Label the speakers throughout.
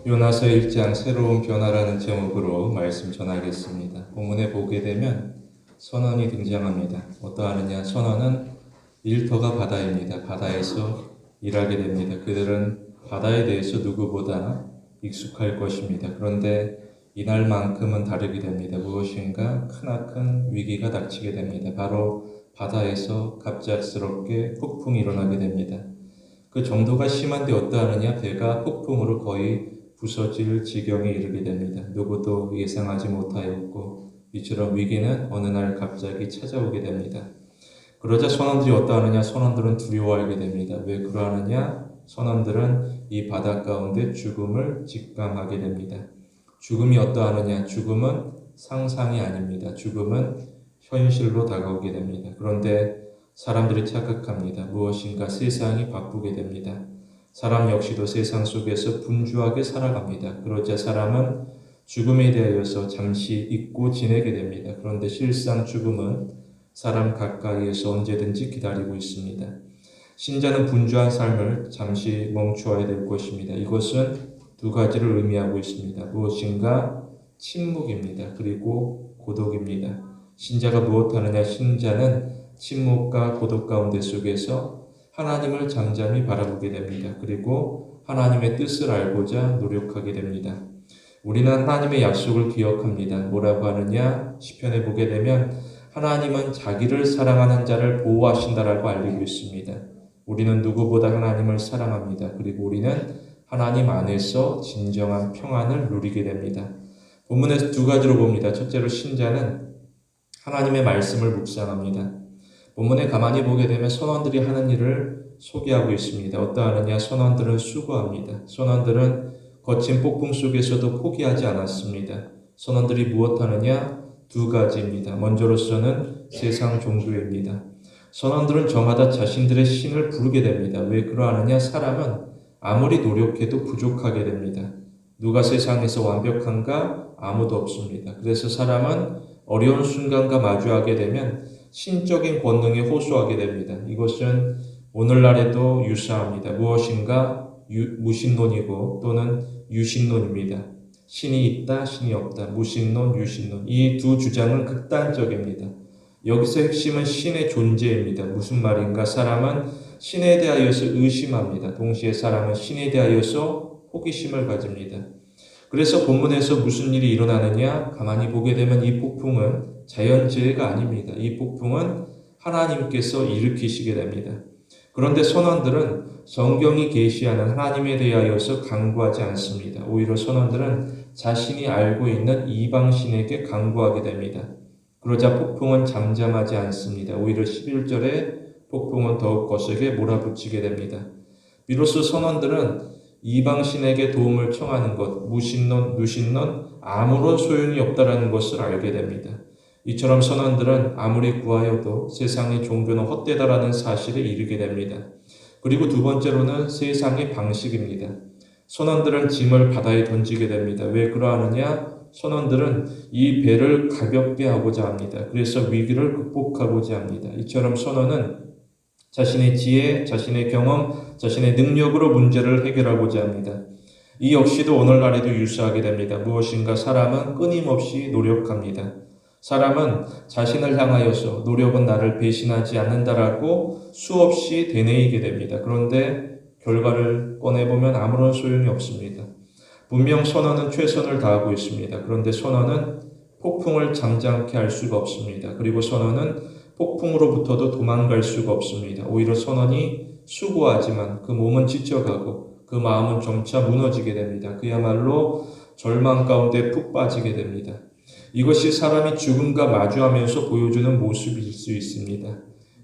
Speaker 1: 요나서 1장 새로운 변화라는 제목으로 말씀 전하겠습니다. 본문에 보게 되면 선원이 등장합니다. 어떠하느냐? 선원은 일터가 바다입니다. 바다에서 일하게 됩니다. 그들은 바다에 대해서 누구보다 익숙할 것입니다. 그런데 이날만큼은 다르게 됩니다. 무엇인가 크나큰 위기가 닥치게 됩니다. 바로 바다에서 갑작스럽게 폭풍이 일어나게 됩니다. 그 정도가 심한데 어떠하느냐? 배가 폭풍으로 거의 부서질 지경에 이르게 됩니다. 누구도 예상하지 못하였고 이처럼 위기는 어느 날 갑자기 찾아오게 됩니다. 그러자 선원들이 어떠하느냐? 선원들은 두려워하게 됩니다. 왜 그러하느냐? 선원들은 이 바다 가운데 죽음을 직감하게 됩니다. 죽음이 어떠하느냐? 죽음은 상상이 아닙니다. 죽음은 현실로 다가오게 됩니다. 그런데 사람들이 착각합니다. 무엇인가 세상이 바꾸게 됩니다. 사람 역시도 세상 속에서 분주하게 살아갑니다. 그러자 사람은 죽음에 대하여서 잠시 잊고 지내게 됩니다. 그런데 실상 죽음은 사람 가까이에서 언제든지 기다리고 있습니다. 신자는 분주한 삶을 잠시 멈추어야 될 것입니다. 이것은 두 가지를 의미하고 있습니다. 무엇인가 침묵입니다. 그리고 고독입니다. 신자가 무엇하느냐? 신자는 침묵과 고독 가운데 속에서 하나님을 잠잠히 바라보게 됩니다. 그리고 하나님의 뜻을 알고자 노력하게 됩니다. 우리는 하나님의 약속을 기억합니다. 뭐라고 하느냐? 시편에 보게 되면 하나님은 자기를 사랑하는 자를 보호하신다라고 알리고 있습니다. 우리는 누구보다 하나님을 사랑합니다. 그리고 우리는 하나님 안에서 진정한 평안을 누리게 됩니다. 본문에서 두 가지로 봅니다. 첫째로 신자는 하나님의 말씀을 묵상합니다. 본문에 가만히 보게 되면 선원들이 하는 일을 소개하고 있습니다. 어떠하느냐? 선원들은 수고합니다. 선원들은 거친 폭풍 속에서도 포기하지 않았습니다. 선원들이 무엇하느냐? 두 가지입니다. 먼저로서는 세상 종교입니다. 선원들은 저마다 자신들의 신을 부르게 됩니다. 왜 그러하느냐? 사람은 아무리 노력해도 부족하게 됩니다. 누가 세상에서 완벽한가? 아무도 없습니다. 그래서 사람은 어려운 순간과 마주하게 되면 신적인 권능에 호소하게 됩니다. 이것은 오늘날에도 유사합니다. 무엇인가 무신론이고 또는 유신론입니다. 신이 있다, 신이 없다. 무신론, 유신론. 이 두 주장은 극단적입니다. 여기서 핵심은 신의 존재입니다. 무슨 말인가? 사람은 신에 대하여서 의심합니다. 동시에 사람은 신에 대하여서 호기심을 가집니다. 그래서 본문에서 무슨 일이 일어나느냐? 가만히 보게 되면 이 폭풍은 자연재해가 아닙니다. 이 폭풍은 하나님께서 일으키시게 됩니다. 그런데 선원들은 성경이 계시하는 하나님에 대하여서 간구하지 않습니다. 오히려 선원들은 자신이 알고 있는 이방신에게 간구하게 됩니다. 그러자 폭풍은 잠잠하지 않습니다. 오히려 11절에 폭풍은 더욱 거세게 몰아붙이게 됩니다. 비로소 선원들은 이방신에게 도움을 청하는 것, 무신론, 유신론 아무런 소용이 없다라는 것을 알게 됩니다. 이처럼 선원들은 아무리 구하여도 세상의 종교는 헛되다라는 사실에 이르게 됩니다. 그리고 두 번째로는 세상의 방식입니다. 선원들은 짐을 바다에 던지게 됩니다. 왜 그러하느냐? 선원들은 이 배를 가볍게 하고자 합니다. 그래서 위기를 극복하고자 합니다. 이처럼 선원은 자신의 지혜, 자신의 경험, 자신의 능력으로 문제를 해결하고자 합니다. 이 역시도 오늘날에도 유사하게 됩니다. 무엇인가 사람은 끊임없이 노력합니다. 사람은 자신을 향하여서 노력은 나를 배신하지 않는다라고 수없이 되뇌이게 됩니다. 그런데 결과를 꺼내보면 아무런 소용이 없습니다. 분명 선원은 최선을 다하고 있습니다. 그런데 선원은 폭풍을 잠잠케 할 수가 없습니다. 그리고 선원은 폭풍으로부터도 도망갈 수가 없습니다. 오히려 선원이 수고하지만 그 몸은 지쳐가고 그 마음은 점차 무너지게 됩니다. 그야말로 절망 가운데 푹 빠지게 됩니다. 이것이 사람이 죽음과 마주하면서 보여주는 모습일 수 있습니다.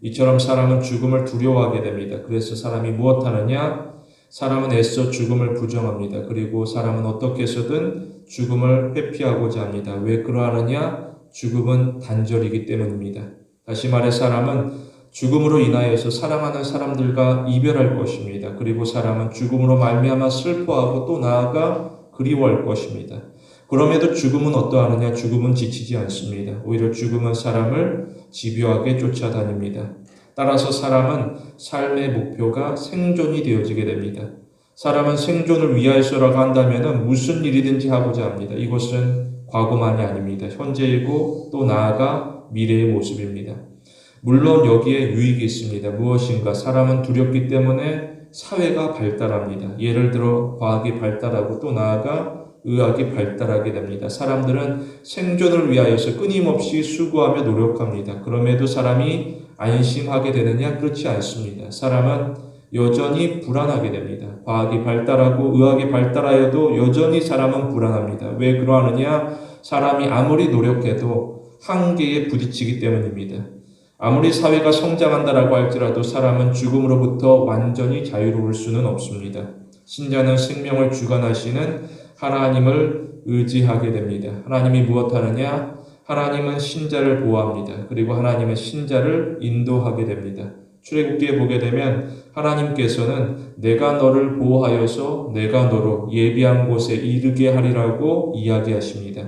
Speaker 1: 이처럼 사람은 죽음을 두려워하게 됩니다. 그래서 사람이 무엇하느냐? 사람은 애써 죽음을 부정합니다. 그리고 사람은 어떻게 해서든 죽음을 회피하고자 합니다. 왜 그러하느냐? 죽음은 단절이기 때문입니다. 다시 말해 사람은 죽음으로 인하여서 사랑하는 사람들과 이별할 것입니다. 그리고 사람은 죽음으로 말미암아 슬퍼하고 또 나아가 그리워할 것입니다. 그럼에도 죽음은 어떠하느냐? 죽음은 지치지 않습니다. 오히려 죽음은 사람을 집요하게 쫓아다닙니다. 따라서 사람은 삶의 목표가 생존이 되어지게 됩니다. 사람은 생존을 위하여서라고 한다면 무슨 일이든지 하고자 합니다. 이것은 과거만이 아닙니다. 현재이고 또 나아가 미래의 모습입니다. 물론 여기에 유익이 있습니다. 무엇인가? 사람은 두렵기 때문에 사회가 발달합니다. 예를 들어 과학이 발달하고 또 나아가 의학이 발달하게 됩니다. 사람들은 생존을 위하여서 끊임없이 수고하며 노력합니다. 그럼에도 사람이 안심하게 되느냐? 그렇지 않습니다. 사람은 여전히 불안하게 됩니다. 과학이 발달하고 의학이 발달하여도 여전히 사람은 불안합니다. 왜 그러하느냐? 사람이 아무리 노력해도 한계에 부딪히기 때문입니다. 아무리 사회가 성장한다라고 할지라도 사람은 죽음으로부터 완전히 자유로울 수는 없습니다. 신자는 생명을 주관하시는 하나님을 의지하게 됩니다. 하나님이 무엇하느냐? 하나님은 신자를 보호합니다. 그리고 하나님은 신자를 인도하게 됩니다. 출애굽기에 보게 되면 하나님께서는 내가 너를 보호하여서 내가 너로 예비한 곳에 이르게 하리라고 이야기하십니다.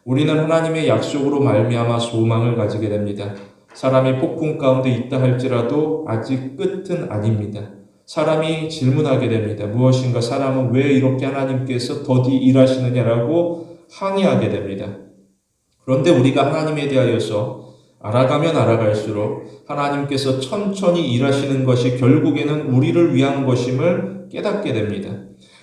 Speaker 1: 우리는 하나님의 약속으로 말미암아 소망을 가지게 됩니다. 사람이 폭풍 가운데 있다 할지라도 아직 끝은 아닙니다. 사람이 질문하게 됩니다. 무엇인가? 사람은 왜 이렇게 하나님께서 더디 일하시느냐라고 항의하게 됩니다. 그런데 우리가 하나님에 대하여서 알아가면 알아갈수록 하나님께서 천천히 일하시는 것이 결국에는 우리를 위한 것임을 깨닫게 됩니다.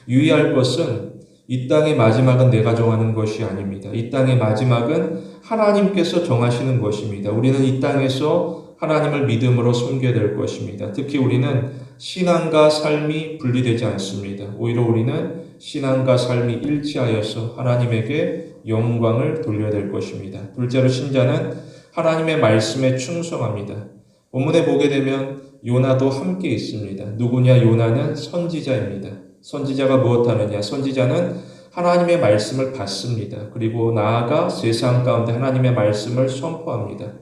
Speaker 1: 유의할 것은 이 땅의 마지막은 내가 정하는 것이 아닙니다. 이 땅의 마지막은 하나님께서 정하시는 것입니다. 우리는 이 땅에서 하나님을 믿음으로 섬겨야 될 것입니다. 특히 우리는 신앙과 삶이 분리되지 않습니다. 오히려 우리는 신앙과 삶이 일치하여서 하나님에게 영광을 돌려야 될 것입니다. 둘째로 신자는 하나님의 말씀에 충성합니다. 본문에 보게 되면 요나도 함께 있습니다. 누구냐? 요나는 선지자입니다. 선지자가 무엇하느냐? 선지자는 하나님의 말씀을 받습니다. 그리고 나아가 세상 가운데 하나님의 말씀을 선포합니다.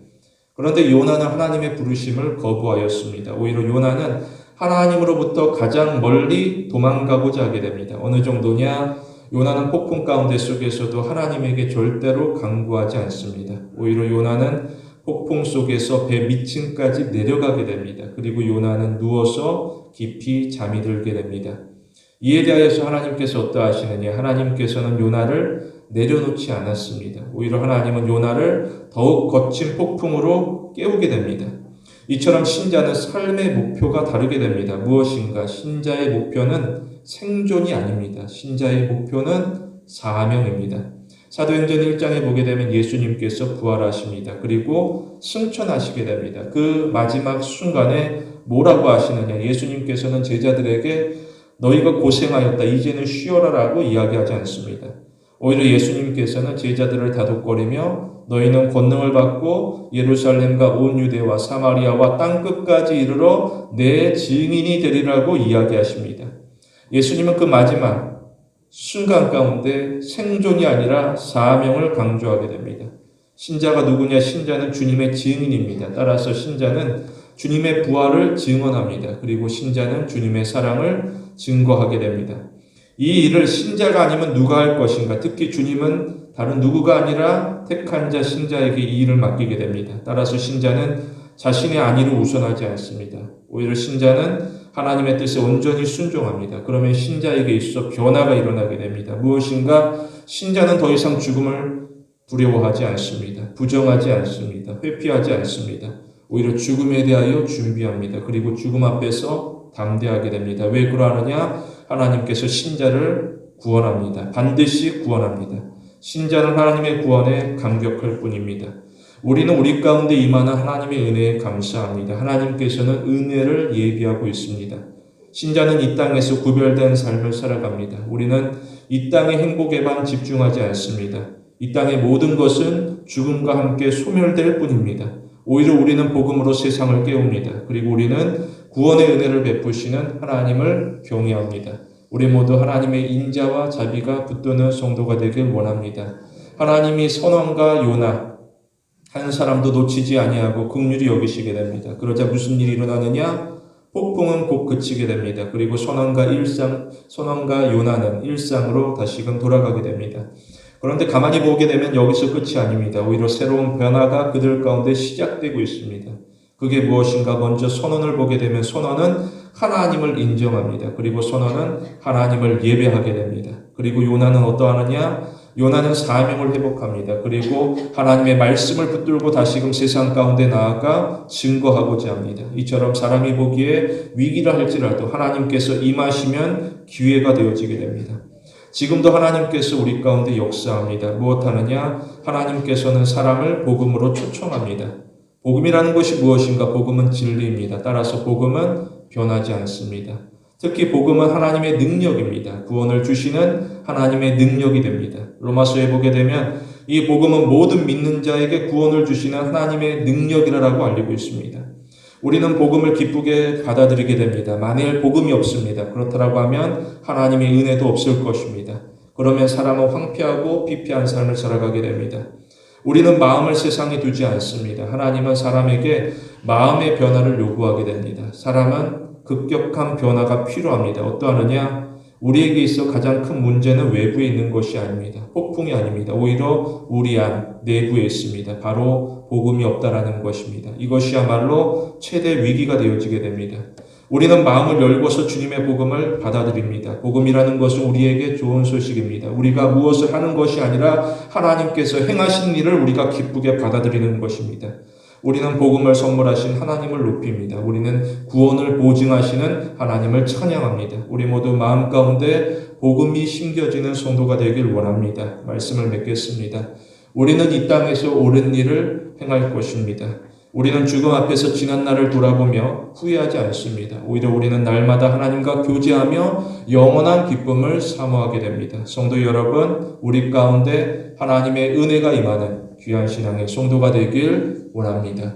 Speaker 1: 그런데 요나는 하나님의 부르심을 거부하였습니다. 오히려 요나는 하나님으로부터 가장 멀리 도망가고자 하게 됩니다. 어느 정도냐? 요나는 폭풍 가운데 속에서도 하나님에게 절대로 간구하지 않습니다. 오히려 요나는 폭풍 속에서 배 밑층까지 내려가게 됩니다. 그리고 요나는 누워서 깊이 잠이 들게 됩니다. 이에 대하여서 하나님께서 어떠하시느냐? 하나님께서는 요나를 내려놓지 않았습니다. 오히려 하나님은 요나를 더욱 거친 폭풍으로 깨우게 됩니다. 이처럼 신자는 삶의 목표가 다르게 됩니다. 무엇인가? 신자의 목표는 생존이 아닙니다. 신자의 목표는 사명입니다. 사도행전 1장에 보게 되면 예수님께서 부활하십니다. 그리고 승천하시게 됩니다. 그 마지막 순간에 뭐라고 하시느냐? 예수님께서는 제자들에게 너희가 고생하였다. 이제는 쉬어라라고 이야기하지 않습니다. 오히려 예수님께서는 제자들을 다독거리며 너희는 권능을 받고 예루살렘과 온 유대와 사마리아와 땅끝까지 이르러 내 증인이 되리라고 이야기하십니다. 예수님은 그 마지막 순간 가운데 생존이 아니라 사명을 강조하게 됩니다. 신자가 누구냐? 신자는 주님의 증인입니다. 따라서 신자는 주님의 부활을 증언합니다. 그리고 신자는 주님의 사랑을 증거하게 됩니다. 이 일을 신자가 아니면 누가 할 것인가? 특히 주님은 다른 누구가 아니라 택한 자 신자에게 이 일을 맡기게 됩니다. 따라서 신자는 자신의 안위를 우선하지 않습니다. 오히려 신자는 하나님의 뜻에 온전히 순종합니다. 그러면 신자에게 있어 변화가 일어나게 됩니다. 무엇인가? 신자는 더 이상 죽음을 두려워하지 않습니다. 부정하지 않습니다. 회피하지 않습니다. 오히려 죽음에 대하여 준비합니다. 그리고 죽음 앞에서 담대하게 됩니다. 왜 그러하느냐? 하나님께서 신자를 구원합니다. 반드시 구원합니다. 신자는 하나님의 구원에 감격할 뿐입니다. 우리는 우리 가운데 임하는 하나님의 은혜에 감사합니다. 하나님께서는 은혜를 예비하고 있습니다. 신자는 이 땅에서 구별된 삶을 살아갑니다. 우리는 이 땅의 행복에만 집중하지 않습니다. 이 땅의 모든 것은 죽음과 함께 소멸될 뿐입니다. 오히려 우리는 복음으로 세상을 깨웁니다. 그리고 우리는 구원의 은혜를 베푸시는 하나님을 경외합니다. 우리 모두 하나님의 인자와 자비가 붙드는 성도가 되길 원합니다. 하나님이 선원과 요나 한 사람도 놓치지 아니하고 긍휼히 여기시게 됩니다. 그러자 무슨 일이 일어나느냐? 폭풍은 곧 그치게 됩니다. 그리고 선원과 요나는 일상으로 다시금 돌아가게 됩니다. 그런데 가만히 보게 되면 여기서 끝이 아닙니다. 오히려 새로운 변화가 그들 가운데 시작되고 있습니다. 그게 무엇인가? 먼저 선언을 보게 되면 선언은 하나님을 인정합니다. 그리고 선언은 하나님을 예배하게 됩니다. 그리고 요나는 어떠하느냐? 요나는 사명을 회복합니다. 그리고 하나님의 말씀을 붙들고 다시금 세상 가운데 나아가 증거하고자 합니다. 이처럼 사람이 보기에 위기라 할지라도 하나님께서 임하시면 기회가 되어지게 됩니다. 지금도 하나님께서 우리 가운데 역사합니다. 무엇하느냐? 하나님께서는 사람을 복음으로 초청합니다. 복음이라는 것이 무엇인가? 복음은 진리입니다. 따라서 복음은 변하지 않습니다. 특히 복음은 하나님의 능력입니다. 구원을 주시는 하나님의 능력이 됩니다. 로마서에 보게 되면 이 복음은 모든 믿는 자에게 구원을 주시는 하나님의 능력이라고 알리고 있습니다. 우리는 복음을 기쁘게 받아들이게 됩니다. 만일 복음이 없습니다. 그렇다고 하면 하나님의 은혜도 없을 것입니다. 그러면 사람은 황폐하고 피폐한 삶을 살아가게 됩니다. 우리는 마음을 세상에 두지 않습니다. 하나님은 사람에게 마음의 변화를 요구하게 됩니다. 사람은 급격한 변화가 필요합니다. 어떠하느냐? 우리에게 있어 가장 큰 문제는 외부에 있는 것이 아닙니다. 폭풍이 아닙니다. 오히려 우리 안 내부에 있습니다. 바로 복음이 없다라는 것입니다. 이것이야말로 최대 위기가 되어지게 됩니다. 우리는 마음을 열고서 주님의 복음을 받아들입니다. 복음이라는 것은 우리에게 좋은 소식입니다. 우리가 무엇을 하는 것이 아니라 하나님께서 행하신 일을 우리가 기쁘게 받아들이는 것입니다. 우리는 복음을 선물하신 하나님을 높입니다. 우리는 구원을 보증하시는 하나님을 찬양합니다. 우리 모두 마음 가운데 복음이 심겨지는 성도가 되길 원합니다. 말씀을 맺겠습니다. 우리는 이 땅에서 옳은 일을 행할 것입니다. 우리는 죽음 앞에서 지난 날을 돌아보며 후회하지 않습니다. 오히려 우리는 날마다 하나님과 교제하며 영원한 기쁨을 사모하게 됩니다. 성도 여러분, 우리 가운데 하나님의 은혜가 임하는 귀한 신앙의 성도가 되길 원합니다.